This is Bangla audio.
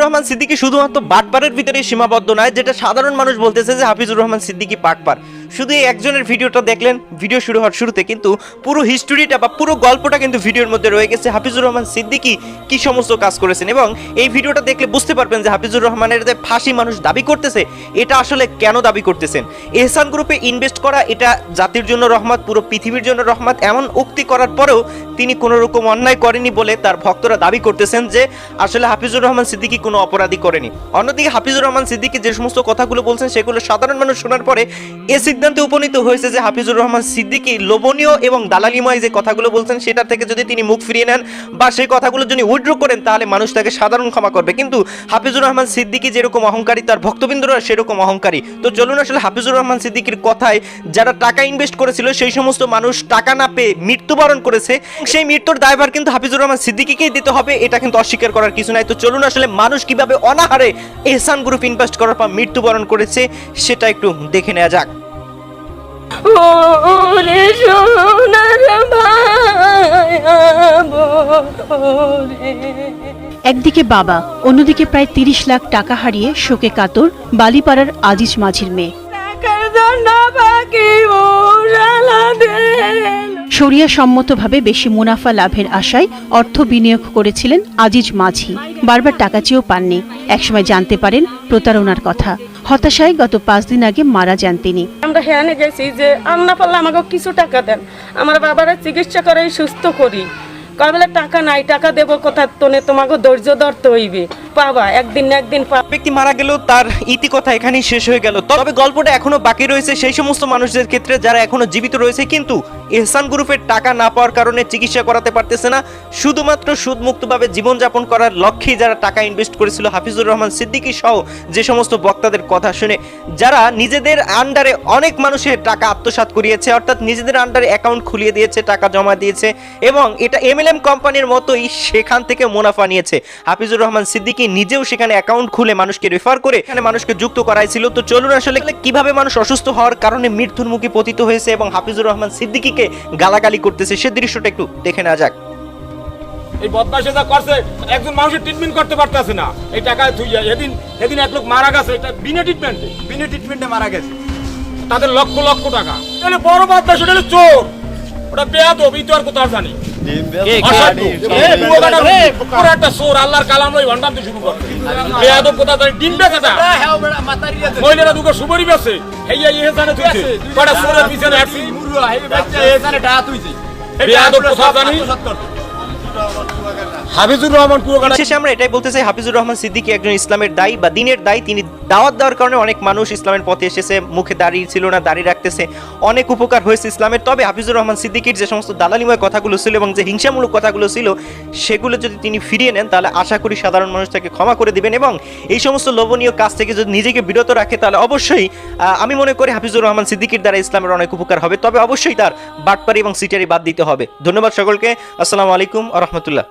রহমান সিদ্দিকী শুধুমাত্র বাটপারের ভিতরে সীমাবদ্ধ নয়, যেটা সাধারণ মানুষ বলতেছে যে হাফিজুর রহমান সিদ্দিকী বাটপার। শুধু এই একজনের ভিডিওটা দেখলেন ভিডিও শুরু হওয়ার শুরুতে, কিন্তু পুরো হিস্টোরিটা বা পুরো গল্পটা কিন্তু ভিডিওর মধ্যে রয়ে গেছে। হাফিজুর রহমান সিদ্দিকী কি সমস্ত কাজ করেছেন, এবং এই ভিডিওটা দেখলে বুঝতে পারবেন যে হাফিজুর রহমানের যে ফাঁসি মানুষ দাবি করতেছে এটা আসলে কেন দাবি করতেছেন। এহসান গ্রুপে ইনভেস্ট করা এটা জাতির জন্য রহমত, পুরো পৃথিবীর জন্য রহমত, এমন উক্তি করার পরেও তিনি কোনো রকম অন্যায় করেনি বলে তার ভক্তরা দাবি করতেছেন যে আসলে হাফিজুর রহমান সিদ্দিকী কোনো অপরাধী করেনি। অন্যদিকে হাফিজুর রহমান সিদ্দিকী যে সমস্ত কথাগুলো বলছেন সেগুলো সাধারণ মানুষ শোনার পরে এ সিদ্ধান্তে উপনীত হয়েছে যে হাফিজুর রহমান সিদ্দিকী লোভনীয় এবং দালালিময় যে কথাগুলো বলছেন সেটা থেকে যদি তিনি মুখ ফিরিয়ে নেন বা সেই কথাগুলো যদি উইথড্র করেন তাহলে মানুষ তাকে সাধারণ ক্ষমা করবে। কিন্তু হাফিজুর রহমান সিদ্দিকী যেরকম অহংকারী তার ভক্তবৃন্দরা সেরকম অহংকারী। তো চলুন আসলে হাফিজুর রহমান সিদ্দিকীর কথায় যারা টাকা ইনভেস্ট করেছিল সেই সমস্ত মানুষ টাকা না পেয়ে মৃত্যুবরণ করেছে, সেই মৃত্যুর দায়ভার কিন্তু হাফিজুর রহমান সিদ্দিকীকেই দিতে হবে, এটা কিন্তু অস্বীকার করার কিছু নাই। তো চলুন আসলে মানুষ কিভাবে অনাহারে এহসান গ্রুপ ইনভেস্ট করার পর মৃত্যুবরণ করেছে সেটা একটু দেখে নেওয়া যাক। একদিকে বাবা, অন্যদিকে প্রায় ৩০ লাখ টাকা হারিয়ে শোকে কাতর বালিপাড়ার আজিজ মাঝির মেয়ে। শরিয়া সম্মতভাবে বেশি মুনাফা লাভের আশায় অর্থ বিনিয়োগ করেছিলেন আজিজ মাঝি। বারবার টাকা চেয়েও পাননি। একসময় জানতে পারেন প্রতারণার কথা। হতাশায় গত ৫ দিন আগে মারা যান তিনি। আমরা হেয়ানে গেছি যে আল্লাহ পাল্লা আমাকে কিছু টাকা দেন, আমার বাবার চিকিৎসা করে সুস্থ করি। কবে টাকা নাই, টাকা দেবো কোথা, তোনে তোমাকে ধৈর্য ধরতে হইবে, পাবা একদিন না একদিন। ব্যক্তি মারা গেল, তার ইতিকথা এখানেই শেষ হয়ে গেল। তবে গল্পটা এখনো বাকি রয়েছে সেই সমস্ত মানুষদের ক্ষেত্রে যারা এখনো জীবিত রয়েছে কিন্তু এহসান গ্রুপের টাকা না পাওয়ার কারণে চিকিৎসা করাতে পারতেছে না। শুধুমাত্র সুদমুক্তভাবে জীবনযাপন করার লক্ষ্যেই যারা টাকা ইনভেস্ট করেছিল হাফিজুর রহমান সিদ্দিকী সহ যে সমস্ত বক্তাদের কথা শুনে, যারা নিজেদের আন্ডারে অনেক মানুষের টাকা আত্মসাৎ করিয়েছে, অর্থাৎ নিজেদের আন্ডারে অ্যাকাউন্ট খুলিয়ে দিয়েছে, টাকা জমা দিয়েছে এবং এটা এমএলএম কোম্পানির মতোই সেখান থেকে মুনাফা নিয়েছে। হাফিজুর রহমান সিদ্দিকী নিজেও সেখানে অ্যাকাউন্ট খুলে মানুষকে রেফার করে এখানে মানুষকে যুক্ত করাইছিল। তো চলুন আসলে কিভাবে মানুষ অসুস্থ হওয়ার কারণে মৃত্যুর মুখে পতিত হয়েছে এবং হাফিজুর রহমান সিদ্দিকীকে গালাগালি করতেছে সে দৃশ্যটা একটু দেখে নেওয়া যাক। এই বদমাইশে যা করছে, একজন মানুষের ট্রিটমেন্ট করতে পারতেছে না এই টাকায় তুই। এদিন এক লোক মারা গেছে, এটা বিনা ট্রিটমেন্টে মারা গেছে, তাদের লক্ষ লক্ষ টাকা। তাহলে বড় বদমাইশ, ওটা হলো চোর, ওটা বেয়াদব, এই তো আর কোথাও জানি একটা চোর। আল্লাহর কালাম ওই ভণ্ডাম দিয়ে শুরু করছে, বেয়াদব কোথাও জানি ডিম বেকাটা মহিলারা দুটো সুবরি বেছে হেইয়া এহসানে তুইছে কটা চোরের পিছনে আসি এহসানে টাকা তুইছে বেয়াদব কোথাও জানি। হাফিজুর রহমান শেষে আমরা এটাই বলতে চাই, হাফিজুর রহমান সিদ্দিকী একজন ইসলামের দায়ী বা দিনের দায়ী। তিনি দাওয়াত দেওয়ার কারণে অনেক মানুষ ইসলামের পথে এসেছে, মুখে দাঁড়িয়ে ছিল না দাঁড়িয়ে রাখতেছে, অনেক উপকার হয়েছে ইসলামের। তবে হাফিজুর রহমান সিদ্দিকীর যে সমস্ত দালালিময় কথাগুলো ছিল এবং যে হিংসামূলক কথাগুলো ছিল সেগুলো যদি তিনি ফিরিয়ে নেন তাহলে আশা করি সাধারণ মানুষ তাকে ক্ষমা করে দিবেন এবং এই সমস্ত লোভনীয় কাজ থেকে যদি নিজেকে বিরত রাখে তাহলে অবশ্যই আমি মনে করি হাফিজুর রহমান সিদ্দিকীর দ্বারা ইসলামের অনেক উপকার হবে। তবে অবশ্যই তার বাটপারি এবং সিটারি বাদ দিতে হবে। ধন্যবাদ সকলকে। আসসালামু আলাইকুম ওয়া রাহমাতুল্লাহ।